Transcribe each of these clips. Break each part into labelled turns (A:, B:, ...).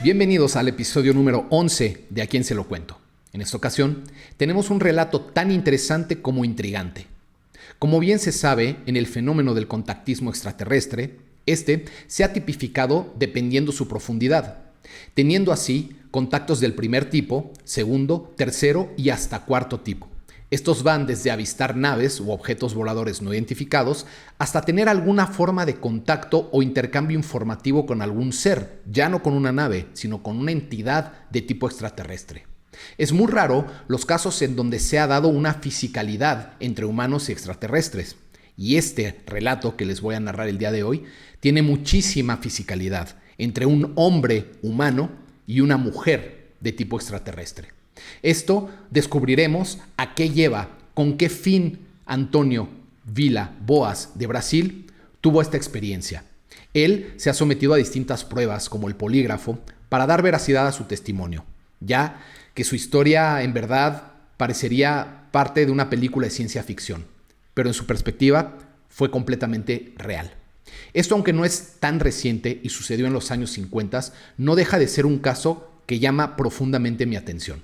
A: Bienvenidos al episodio número 11 de A quién se lo cuento. En esta ocasión tenemos un relato tan interesante como intrigante. Como bien se sabe, en el fenómeno del contactismo extraterrestre, este se ha tipificado dependiendo su profundidad, teniendo así contactos del primer tipo, segundo, tercero y hasta cuarto tipo. Estos van desde avistar naves u objetos voladores no identificados hasta tener alguna forma de contacto o intercambio informativo con algún ser, ya no con una nave, sino con una entidad de tipo extraterrestre. Es muy raro los casos en donde se ha dado una fisicalidad entre humanos y extraterrestres. Y este relato que les voy a narrar el día de hoy tiene muchísima fisicalidad entre un hombre humano y una mujer de tipo extraterrestre. Esto descubriremos a qué lleva, con qué fin Antônio Vilas-Boas de Brasil tuvo esta experiencia. Él se ha sometido a distintas pruebas como el polígrafo para dar veracidad a su testimonio, ya que su historia en verdad parecería parte de una película de ciencia ficción, pero en su perspectiva fue completamente real. Esto, aunque no es tan reciente y sucedió en los años 50, no deja de ser un caso que llama profundamente mi atención.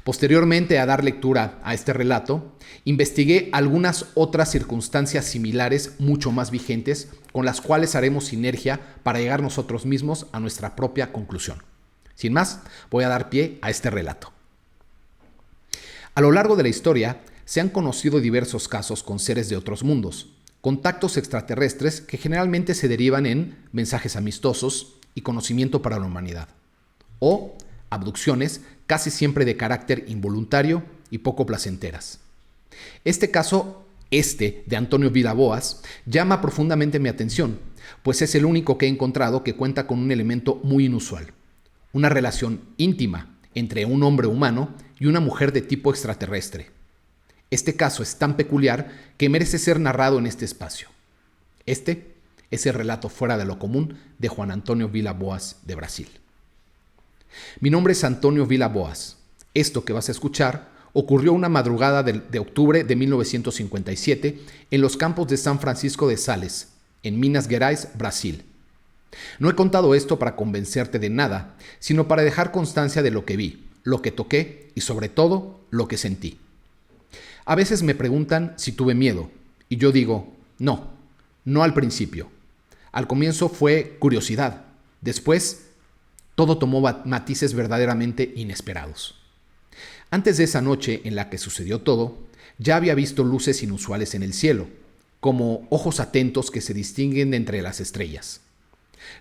A: Posteriormente a dar lectura a este relato, investigué algunas otras circunstancias similares mucho más vigentes con las cuales haremos sinergia para llegar nosotros mismos a nuestra propia conclusión. Sin más, voy a dar pie a este relato. A lo largo de la historia, se han conocido diversos casos con seres de otros mundos, contactos extraterrestres que generalmente se derivan en mensajes amistosos y conocimiento para la humanidad, o abducciones casi siempre de carácter involuntario y poco placenteras. Este caso, de Antônio Vilas-Boas, llama profundamente mi atención, pues es el único que he encontrado que cuenta con un elemento muy inusual, una relación íntima entre un hombre humano y una mujer de tipo extraterrestre. Este caso es tan peculiar que merece ser narrado en este espacio. Este es el relato fuera de lo común de Juan Antônio Vilas-Boas de Brasil. Mi nombre es Antônio Vilas-Boas. Esto que vas a escuchar ocurrió una madrugada de octubre de 1957 en los campos de San Francisco de Sales, en Minas Gerais, Brasil. No he contado esto para convencerte de nada, sino para dejar constancia de lo que vi, lo que toqué y sobre todo lo que sentí. A veces me preguntan si tuve miedo y yo digo, no al principio. Al comienzo fue curiosidad, después todo tomó matices verdaderamente inesperados. Antes de esa noche en la que sucedió todo, ya había visto luces inusuales en el cielo, como ojos atentos que se distinguen de entre las estrellas.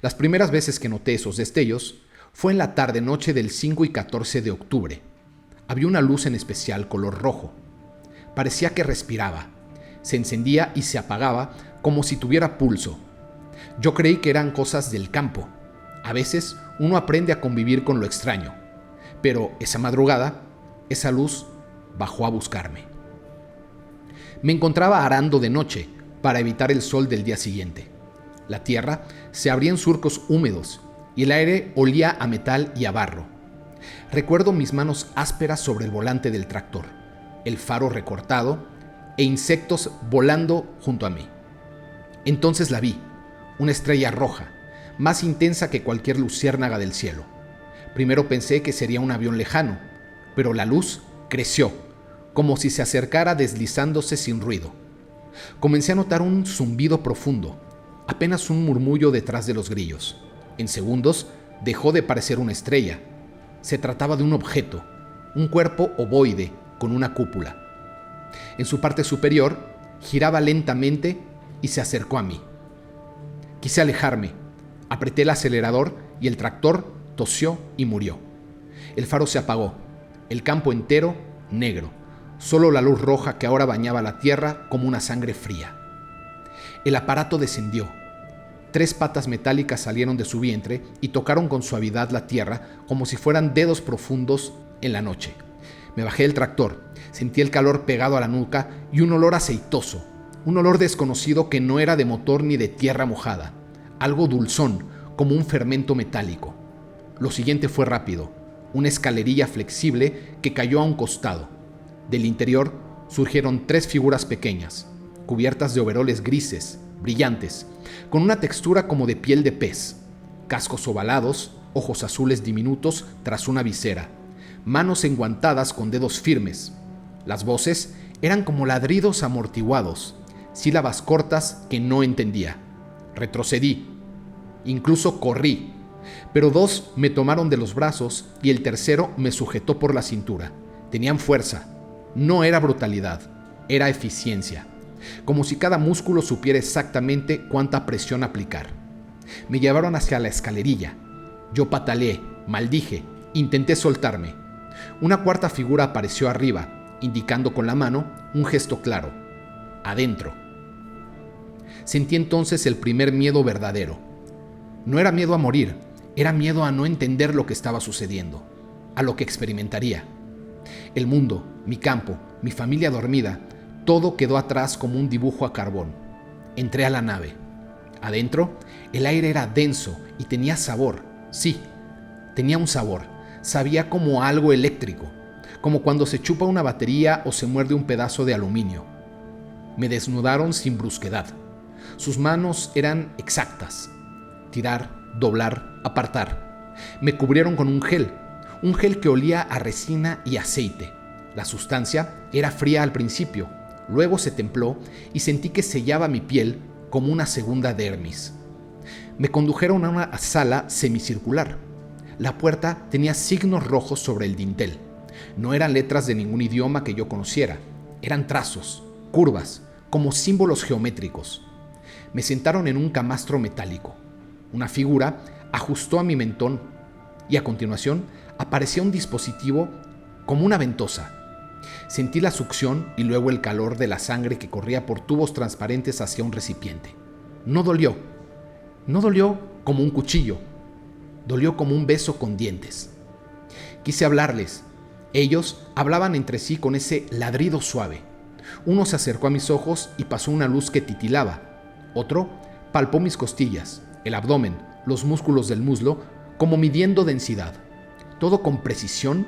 A: Las primeras veces que noté esos destellos fue en la tarde-noche del 5 y 14 de octubre. Había una luz en especial color rojo. Parecía que respiraba. Se encendía y se apagaba como si tuviera pulso. Yo creí que eran cosas del campo. A veces uno aprende a convivir con lo extraño, pero esa madrugada, esa luz bajó a buscarme. Me encontraba arando de noche para evitar el sol del día siguiente. La tierra se abría en surcos húmedos y el aire olía a metal y a barro. Recuerdo mis manos ásperas sobre el volante del tractor, el faro recortado e insectos volando junto a mí. Entonces la vi, una estrella roja, más intensa que cualquier luciérnaga del cielo. Primero pensé que sería un avión lejano, pero la luz creció, como si se acercara deslizándose sin ruido. Comencé a notar un zumbido profundo, apenas un murmullo detrás de los grillos. En segundos dejó de parecer una estrella. Se trataba de un objeto, un cuerpo ovoide con una cúpula. En su parte superior giraba lentamente y se acercó a mí. Quise alejarme. Apreté el acelerador y el tractor tosió y murió. El faro se apagó. El campo entero, negro. Solo la luz roja que ahora bañaba la tierra como una sangre fría. El aparato descendió. 3 patas metálicas salieron de su vientre y tocaron con suavidad la tierra como si fueran dedos profundos en la noche. Me bajé del tractor. Sentí el calor pegado a la nuca y un olor aceitoso. Un olor desconocido que no era de motor ni de tierra mojada. Algo dulzón, como un fermento metálico. Lo siguiente fue rápido, una escalerilla flexible que cayó a un costado. Del interior surgieron 3 figuras pequeñas, cubiertas de overoles grises, brillantes, con una textura como de piel de pez, cascos ovalados, ojos azules diminutos tras una visera, manos enguantadas con dedos firmes. Las voces eran como ladridos amortiguados, sílabas cortas que no entendía. Retrocedí, incluso corrí, pero dos me tomaron de los brazos y el tercero me sujetó por la cintura. Tenían fuerza, no era brutalidad, era eficiencia, como si cada músculo supiera exactamente cuánta presión aplicar. Me llevaron hacia la escalerilla. Yo pataleé, maldije, intenté soltarme. Una cuarta figura apareció arriba, indicando con la mano un gesto claro: adentro. Sentí entonces el primer miedo verdadero. No era miedo a morir, era miedo a no entender lo que estaba sucediendo, a lo que experimentaría. El mundo, mi campo, mi familia dormida, todo quedó atrás como un dibujo a carbón. Entré a la nave. Adentro, el aire era denso y tenía sabor. Sí, tenía un sabor. Sabía como algo eléctrico, como cuando se chupa una batería o se muerde un pedazo de aluminio. Me desnudaron sin brusquedad. Sus manos eran exactas. Tirar, doblar, apartar. Me cubrieron con un gel que olía a resina y aceite. La sustancia era fría al principio, luego se templó y sentí que sellaba mi piel como una segunda dermis. Me condujeron a una sala semicircular. La puerta tenía signos rojos sobre el dintel. No eran letras de ningún idioma que yo conociera. Eran trazos, curvas, como símbolos geométricos. Me sentaron en un camastro metálico. Una figura ajustó a mi mentón y a continuación aparecía un dispositivo como una ventosa. Sentí la succión y luego el calor de la sangre que corría por tubos transparentes hacia un recipiente. No dolió. No dolió como un cuchillo. Dolió como un beso con dientes. Quise hablarles. Ellos hablaban entre sí con ese ladrido suave. Uno se acercó a mis ojos y pasó una luz que titilaba. Otro palpó mis costillas, el abdomen, los músculos del muslo, como midiendo densidad. Todo con precisión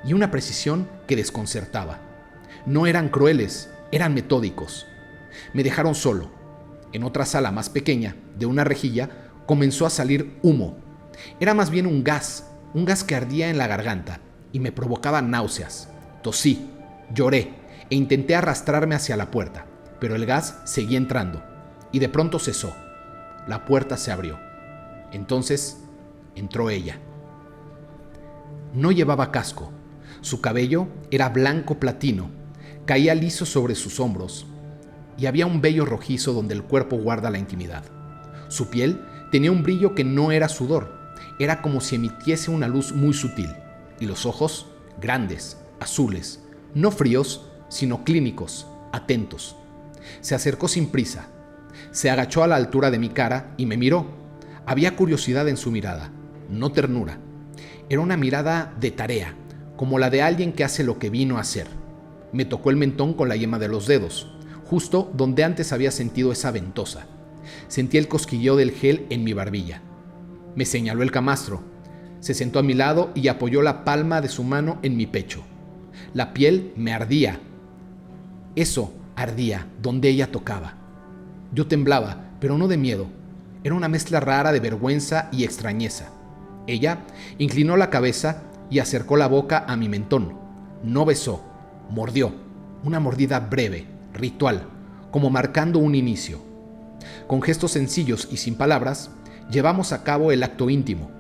A: y una precisión que desconcertaba. No eran crueles, eran metódicos. Me dejaron solo. En otra sala más pequeña, de una rejilla, comenzó a salir humo. Era más bien un gas que ardía en la garganta y me provocaba náuseas. Tosí, lloré e intenté arrastrarme hacia la puerta, pero el gas seguía entrando y de pronto cesó. La puerta se abrió. Entonces entró ella. No llevaba casco. Su cabello era blanco platino, caía liso sobre sus hombros y había un vello rojizo donde el cuerpo guarda la intimidad. Su piel tenía un brillo que no era sudor, era como si emitiese una luz muy sutil, y los ojos, grandes, azules, no fríos, sino clínicos, atentos. Se acercó sin prisa, se agachó a la altura de mi cara y me miró. Había curiosidad en su mirada, no ternura. Era una mirada de tarea, como la de alguien que hace lo que vino a hacer. Me tocó el mentón con la yema de los dedos, justo donde antes había sentido esa ventosa. Sentí el cosquilleo del gel en mi barbilla. Me señaló el camastro. Se sentó a mi lado y apoyó la palma de su mano en mi pecho. La piel me ardía. Eso ardía donde ella tocaba. Yo temblaba, pero no de miedo. Era una mezcla rara de vergüenza y extrañeza. Ella inclinó la cabeza y acercó la boca a mi mentón. No besó, mordió. Una mordida breve, ritual, como marcando un inicio. Con gestos sencillos y sin palabras, llevamos a cabo el acto íntimo.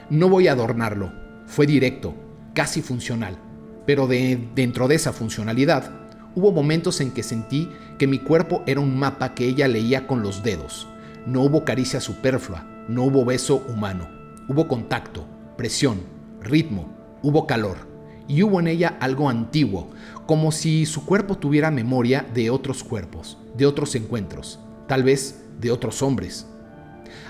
A: No voy a adornarlo. Fue directo, casi funcional. Pero dentro de esa funcionalidad, hubo momentos en que sentí que mi cuerpo era un mapa que ella leía con los dedos. No hubo caricia superflua, no hubo beso humano. Hubo contacto, presión, ritmo, hubo calor. Y hubo en ella algo antiguo, como si su cuerpo tuviera memoria de otros cuerpos, de otros encuentros, tal vez de otros hombres.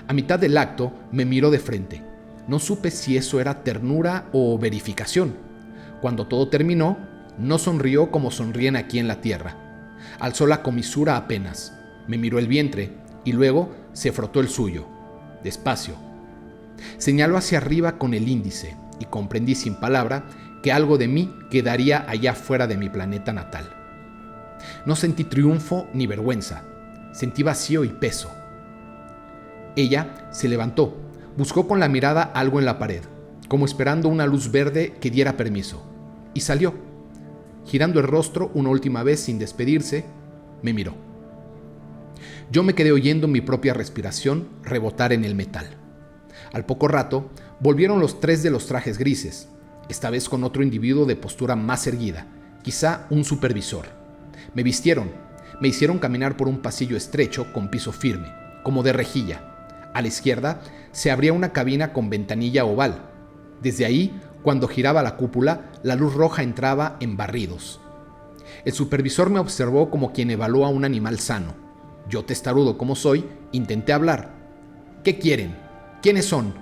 A: A mitad del acto me miró de frente. No supe si eso era ternura o verificación. Cuando todo terminó, no sonrió como sonríen aquí en la tierra. Alzó la comisura apenas, me miró el vientre y luego se frotó el suyo, despacio. Señaló hacia arriba con el índice y comprendí sin palabra que algo de mí quedaría allá fuera de mi planeta natal. No sentí triunfo ni vergüenza, sentí vacío y peso. Ella se levantó, Buscó con la mirada algo en la pared, como esperando una luz verde que diera permiso, y salió. Girando el rostro una última vez sin despedirse, me miró. Yo me quedé oyendo mi propia respiración rebotar en el metal. Al poco rato, volvieron los 3 de los trajes grises, esta vez con otro individuo de postura más erguida, quizá un supervisor. Me vistieron, me hicieron caminar por un pasillo estrecho con piso firme, como de rejilla. A la izquierda se abría una cabina con ventanilla oval. Desde ahí, cuando giraba la cúpula, la luz roja entraba en barridos. El supervisor me observó como quien evalúa a un animal sano. Yo, testarudo como soy, intenté hablar. ¿Qué quieren? ¿Quiénes son?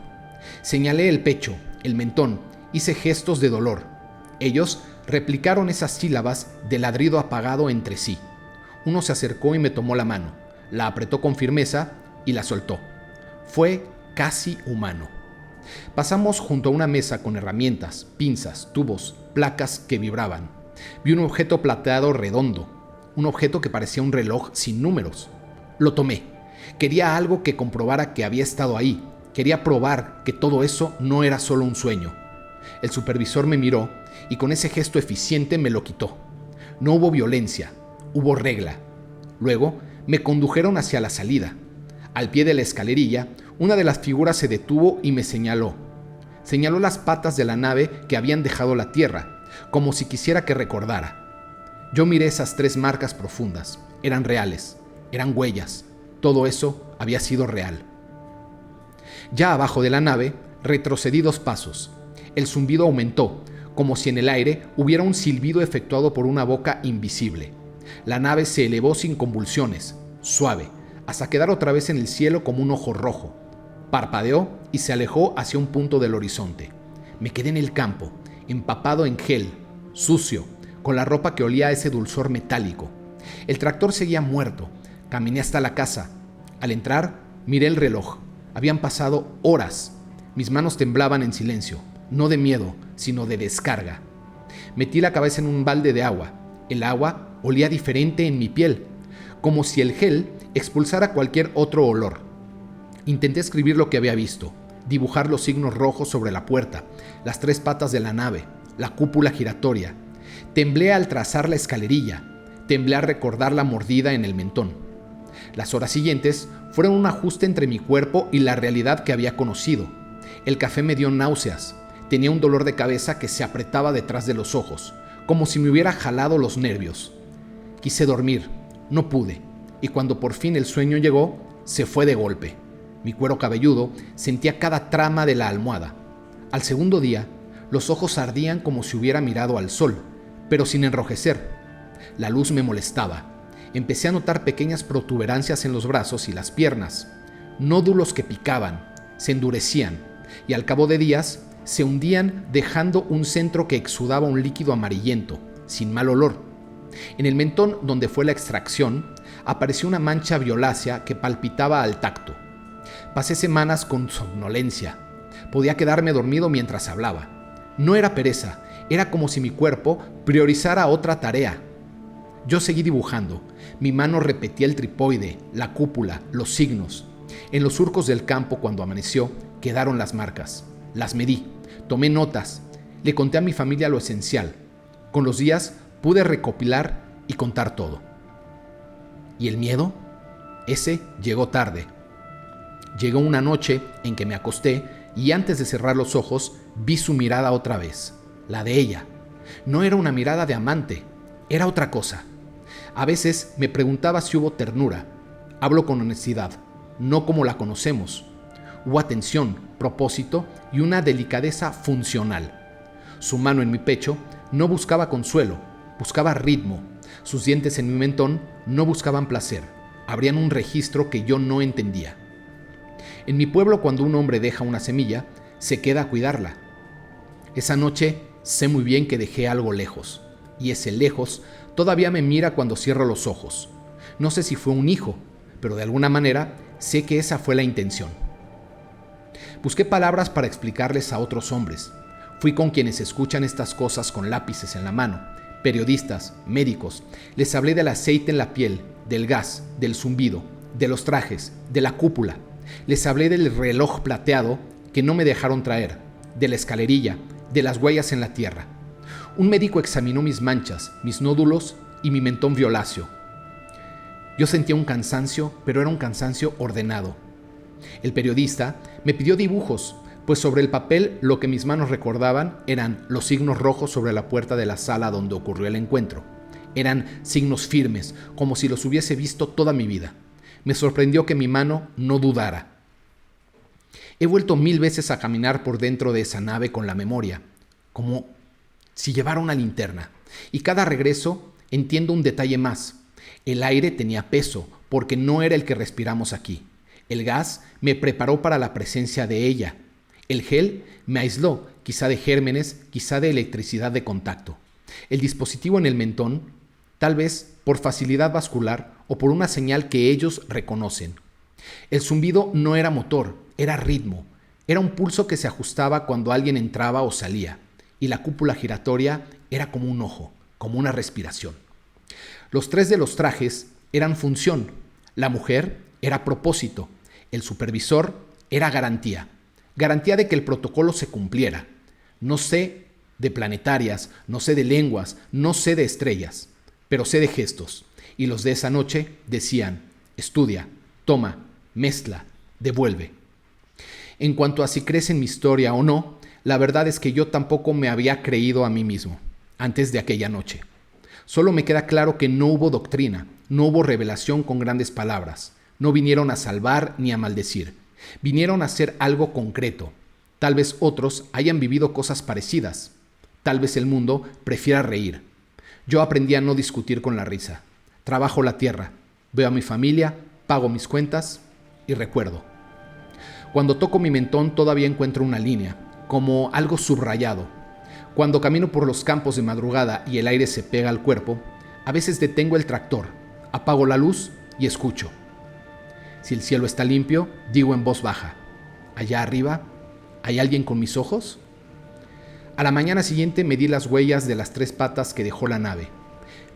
A: Señalé el pecho, el mentón, hice gestos de dolor. Ellos replicaron esas sílabas de ladrido apagado entre sí. Uno se acercó y me tomó la mano, la apretó con firmeza y la soltó. Fue casi humano. Pasamos junto a una mesa con herramientas, pinzas, tubos, placas que vibraban. Vi un objeto plateado redondo, un objeto que parecía un reloj sin números. Lo tomé. Quería algo que comprobara que había estado ahí. Quería probar que todo eso no era solo un sueño. El supervisor me miró y con ese gesto eficiente me lo quitó. No hubo violencia, hubo regla. Luego me condujeron hacia la salida. Al pie de la escalerilla, una de las figuras se detuvo y me señaló. Señaló las patas de la nave que habían dejado la tierra, como si quisiera que recordara. Yo miré esas 3 marcas profundas. Eran reales, eran huellas. Todo eso había sido real. Ya abajo de la nave, retrocedí 2 pasos. El zumbido aumentó, como si en el aire hubiera un silbido efectuado por una boca invisible. La nave se elevó sin convulsiones, suave, hasta quedar otra vez en el cielo como un ojo rojo. Parpadeó y se alejó hacia un punto del horizonte. Me quedé en el campo, empapado en gel, sucio, con la ropa que olía a ese dulzor metálico. El tractor seguía muerto. Caminé hasta la casa. Al entrar, miré el reloj. Habían pasado horas. Mis manos temblaban en silencio, no de miedo, sino de descarga. Metí la cabeza en un balde de agua. El agua olía diferente en mi piel, como si el gel expulsara cualquier otro olor. Intenté escribir lo que había visto, dibujar los signos rojos sobre la puerta, las 3 patas de la nave, la cúpula giratoria. Temblé al trazar la escalerilla, temblé al recordar la mordida en el mentón. Las horas siguientes fueron un ajuste entre mi cuerpo y la realidad que había conocido. El café me dio náuseas, tenía un dolor de cabeza que se apretaba detrás de los ojos, como si me hubiera jalado los nervios. Quise dormir, no pude, y cuando por fin el sueño llegó, se fue de golpe. Mi cuero cabelludo sentía cada trama de la almohada. Al segundo día, los ojos ardían como si hubiera mirado al sol, pero sin enrojecer. La luz me molestaba. Empecé a notar pequeñas protuberancias en los brazos y las piernas, nódulos que picaban, se endurecían, y al cabo de días se hundían dejando un centro que exudaba un líquido amarillento, sin mal olor. En el mentón donde fue la extracción, apareció una mancha violácea que palpitaba al tacto. Pasé semanas con somnolencia. Podía quedarme dormido mientras hablaba. No era pereza, era como si mi cuerpo priorizara otra tarea. Yo seguí dibujando. Mi mano repetía el tripoide, la cúpula, los signos. En los surcos del campo, cuando amaneció, quedaron las marcas. Las medí, tomé notas, le conté a mi familia lo esencial. Con los días pude recopilar y contar todo. ¿Y el miedo? Ese llegó tarde. Llegó una noche en que me acosté y antes de cerrar los ojos vi su mirada otra vez, la de ella. No era una mirada de amante, era otra cosa. A veces me preguntaba si hubo ternura. Hablo con honestidad, no como la conocemos. Hubo atención, propósito y una delicadeza funcional. Su mano en mi pecho no buscaba consuelo, buscaba ritmo. Sus dientes en mi mentón no buscaban placer, abrían un registro que yo no entendía. En mi pueblo, cuando un hombre deja una semilla, se queda a cuidarla. Esa noche sé muy bien que dejé algo lejos, y ese lejos todavía me mira cuando cierro los ojos. No sé si fue un hijo, pero de alguna manera sé que esa fue la intención. Busqué palabras para explicarles a otros hombres. Fui con quienes escuchan estas cosas con lápices en la mano, periodistas, médicos. Les hablé del aceite en la piel, del gas, del zumbido, de los trajes, de la cúpula. Les hablé del reloj plateado que no me dejaron traer, de la escalerilla, de las huellas en la tierra. Un médico examinó mis manchas, mis nódulos y mi mentón violáceo. Yo sentía un cansancio, pero era un cansancio ordenado. El periodista me pidió dibujos, pues sobre el papel lo que mis manos recordaban eran los signos rojos sobre la puerta de la sala donde ocurrió el encuentro. Eran signos firmes, como si los hubiese visto toda mi vida. Me sorprendió que mi mano no dudara. He vuelto 1000 veces a caminar por dentro de esa nave con la memoria, como si llevara una linterna. Y cada regreso entiendo un detalle más. El aire tenía peso, porque no era el que respiramos aquí. El gas me preparó para la presencia de ella. El gel me aisló, quizá de gérmenes, quizá de electricidad de contacto. El dispositivo en el mentón, tal vez por facilidad vascular o por una señal que ellos reconocen. El zumbido no era motor, era ritmo. Era un pulso que se ajustaba cuando alguien entraba o salía. Y la cúpula giratoria era como un ojo, como una respiración. Los 3 de los trajes eran función. La mujer era propósito. El supervisor era garantía. Garantía de que el protocolo se cumpliera. No sé de planetarias, no sé de lenguas, no sé de estrellas, pero sé de gestos. Y los de esa noche decían: estudia, toma, mezcla, devuelve. En cuanto a si crees en mi historia o no, la verdad es que yo tampoco me había creído a mí mismo antes de aquella noche. Solo me queda claro que no hubo doctrina, no hubo revelación con grandes palabras. No vinieron a salvar ni a maldecir. Vinieron a hacer algo concreto. Tal vez otros hayan vivido cosas parecidas. Tal vez el mundo prefiera reír. Yo aprendí a no discutir con la risa. Trabajo la tierra, veo a mi familia, pago mis cuentas y recuerdo. Cuando toco mi mentón todavía encuentro una línea, como algo subrayado. Cuando camino por los campos de madrugada y el aire se pega al cuerpo, a veces detengo el tractor, apago la luz y escucho. Si el cielo está limpio, digo en voz baja: allá arriba, ¿hay alguien con mis ojos? A la mañana siguiente medí las huellas de las 3 patas que dejó la nave.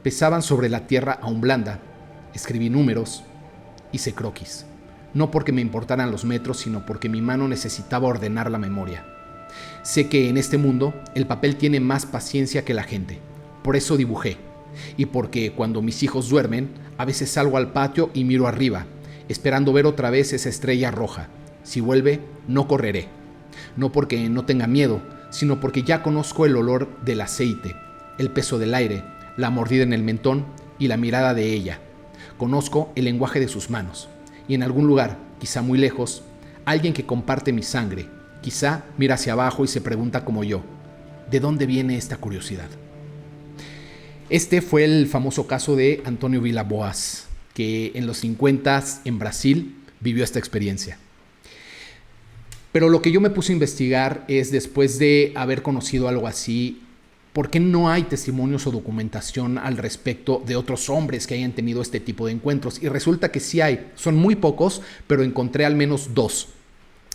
A: Pesaban sobre la tierra aún blanda. Escribí números, hice croquis. No porque me importaran los metros, sino porque mi mano necesitaba ordenar la memoria. Sé que en este mundo el papel tiene más paciencia que la gente. Por eso dibujé. Y porque cuando mis hijos duermen, a veces salgo al patio y miro arriba, esperando ver otra vez esa estrella roja. Si vuelve, no correré. No porque no tenga miedo, sino porque ya conozco el olor del aceite, el peso del aire, la mordida en el mentón y la mirada de ella. Conozco el lenguaje de sus manos. Y en algún lugar, quizá muy lejos, alguien que comparte mi sangre, quizá mira hacia abajo y se pregunta como yo: ¿de dónde viene esta curiosidad? Este fue el famoso caso de Antônio Vilas-Boas, que en los 50s en Brasil vivió esta experiencia. Pero lo que yo me puse a investigar es, después de haber conocido algo así, ¿por qué no hay testimonios o documentación al respecto de otros hombres que hayan tenido este tipo de encuentros? Y resulta que sí hay. Son muy pocos, pero encontré al menos 2.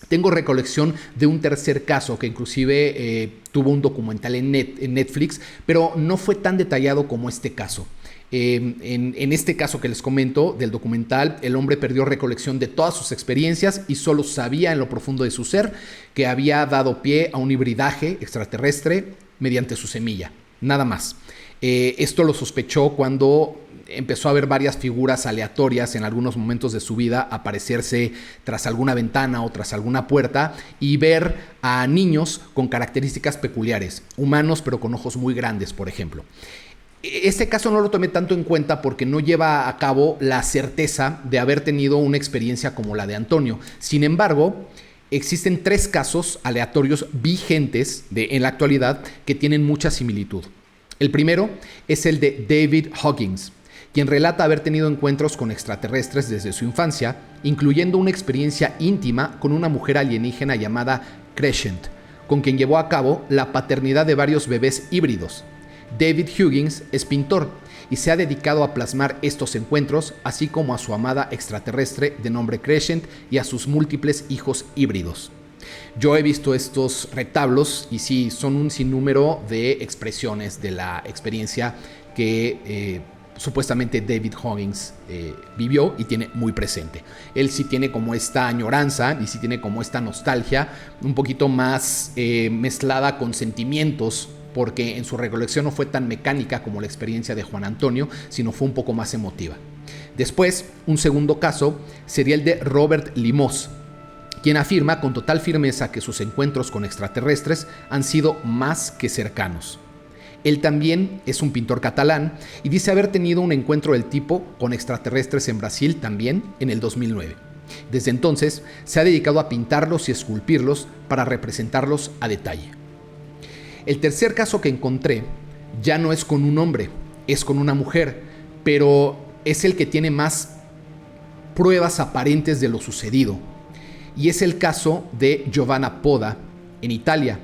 A: Tengo recolección de un tercer caso que inclusive tuvo un documental en Netflix, pero no fue tan detallado como este caso. En este caso que les comento del documental, el hombre perdió recolección de todas sus experiencias y solo sabía en lo profundo de su ser que había dado pie a un hibridaje extraterrestre mediante su semilla, nada más. Esto lo sospechó cuando empezó a ver varias figuras aleatorias en algunos momentos de su vida aparecerse tras alguna ventana o tras alguna puerta y ver a niños con características peculiares, humanos pero con ojos muy grandes, por ejemplo. Este caso no lo tomé tanto en cuenta porque no lleva a cabo la certeza de haber tenido una experiencia como la de Antonio. Sin embargo, existen 3 casos aleatorios vigentes en la actualidad que tienen mucha similitud. El primero es el de David Huggins, quien relata haber tenido encuentros con extraterrestres desde su infancia, incluyendo una experiencia íntima con una mujer alienígena llamada Crescent, con quien llevó a cabo la paternidad de varios bebés híbridos. David Huggins es pintor y se ha dedicado a plasmar estos encuentros, así como a su amada extraterrestre de nombre Crescent y a sus múltiples hijos híbridos. Yo he visto estos retablos y sí, son un sinnúmero de expresiones de la experiencia que supuestamente David Huggins vivió y tiene muy presente. Él sí tiene como esta añoranza y sí tiene como esta nostalgia un poquito más mezclada con sentimientos, porque en su recolección no fue tan mecánica como la experiencia de Juan Antonio, sino fue un poco más emotiva. Después, un segundo caso sería el de Robert Limós, quien afirma con total firmeza que sus encuentros con extraterrestres han sido más que cercanos. Él también es un pintor catalán y dice haber tenido un encuentro del tipo con extraterrestres en Brasil también en el 2009. Desde entonces se ha dedicado a pintarlos y esculpirlos para representarlos a detalle. El tercer caso que encontré ya no es con un hombre, es con una mujer, pero es el que tiene más pruebas aparentes de lo sucedido. Y es el caso de Giovanna Poda, en Italia,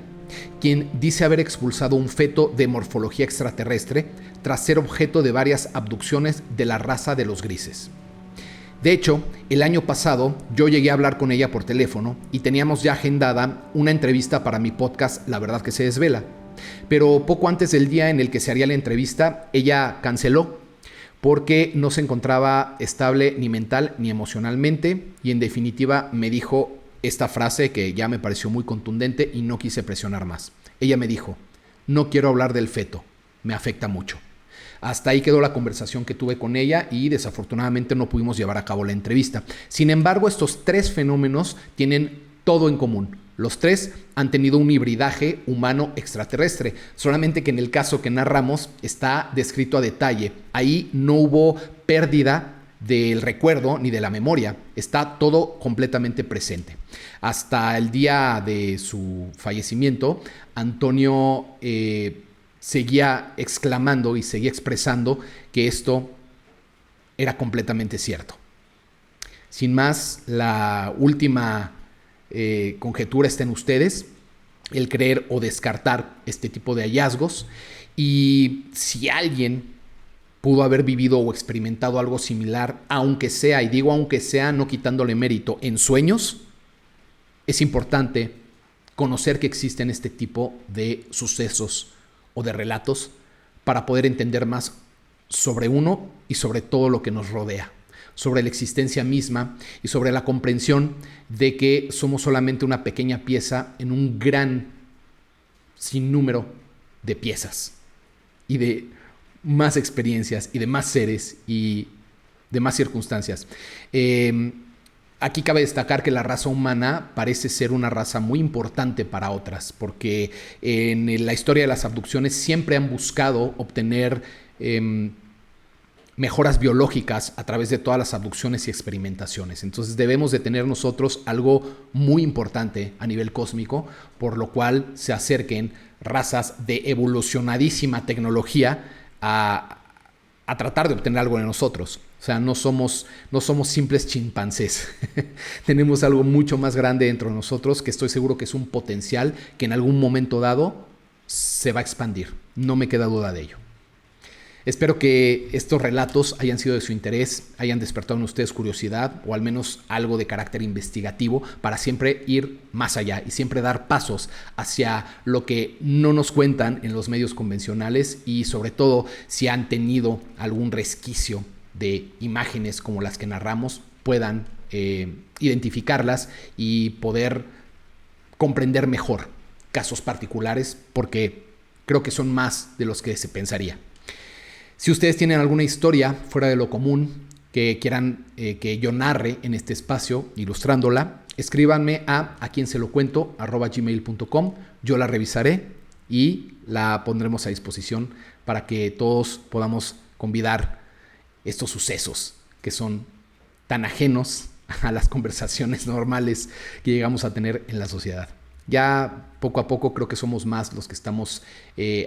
A: quien dice haber expulsado un feto de morfología extraterrestre tras ser objeto de varias abducciones de la raza de los grises. De hecho, el año pasado yo llegué a hablar con ella por teléfono y teníamos ya agendada una entrevista para mi podcast La Verdad que se Desvela. Pero poco antes del día en el que se haría la entrevista, ella canceló porque no se encontraba estable ni mental ni emocionalmente y en definitiva me dijo esta frase que ya me pareció muy contundente y no quise presionar más. Ella me dijo: no quiero hablar del feto, me afecta mucho. Hasta ahí quedó la conversación que tuve con ella y desafortunadamente no pudimos llevar a cabo la entrevista. Sin embargo, estos tres fenómenos tienen todo en común. Los tres han tenido un hibridaje humano extraterrestre, solamente que en el caso que narramos está descrito a detalle. Ahí no hubo pérdida del recuerdo ni de la memoria, está todo completamente presente. Hasta el día de su fallecimiento, Antonio seguía exclamando y seguía expresando que esto era completamente cierto. Sin más, la última conjetura está en ustedes, el creer o descartar este tipo de hallazgos, y si alguien pudo haber vivido o experimentado algo similar, aunque sea, y digo aunque sea no quitándole mérito, en sueños, es importante conocer que existen este tipo de sucesos o de relatos para poder entender más sobre uno y sobre todo lo que nos rodea, sobre la existencia misma y sobre la comprensión de que somos solamente una pequeña pieza en un gran sinnúmero de piezas y de más experiencias y de más seres y de más circunstancias. Aquí cabe destacar que la raza humana parece ser una raza muy importante para otras, porque en la historia de las abducciones siempre han buscado obtener mejoras biológicas a través de todas las abducciones y experimentaciones. Entonces debemos de tener nosotros algo muy importante a nivel cósmico, por lo cual se acerquen razas de evolucionadísima tecnología a tratar de obtener algo de nosotros. O sea, no somos simples chimpancés. Tenemos algo mucho más grande dentro de nosotros que estoy seguro que es un potencial que en algún momento dado se va a expandir. No me queda duda de ello. Espero que estos relatos hayan sido de su interés, hayan despertado en ustedes curiosidad o al menos algo de carácter investigativo para siempre ir más allá y siempre dar pasos hacia lo que no nos cuentan en los medios convencionales y sobre todo si han tenido algún resquicio de imágenes como las que narramos, puedan identificarlas y poder comprender mejor casos particulares, porque creo que son más de los que se pensaría. Si ustedes tienen alguna historia fuera de lo común que quieran que yo narre en este espacio ilustrándola, escríbanme a quienselocuento@gmail.com. Yo la revisaré y la pondremos a disposición para que todos podamos convidar estos sucesos que son tan ajenos a las conversaciones normales que llegamos a tener en la sociedad. Ya poco a poco creo que somos más los que estamos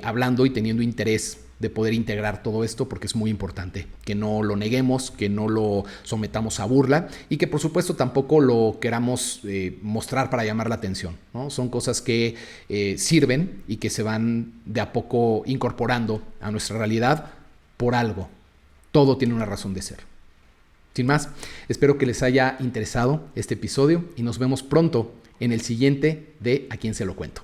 A: hablando y teniendo interés de poder integrar todo esto, porque es muy importante que no lo neguemos, que no lo sometamos a burla y que por supuesto tampoco lo queramos mostrar para llamar la atención, ¿no? Son cosas que sirven y que se van de a poco incorporando a nuestra realidad por algo. Todo tiene una razón de ser. Sin más, espero que les haya interesado este episodio y nos vemos pronto en el siguiente de A Quién Se Lo Cuento.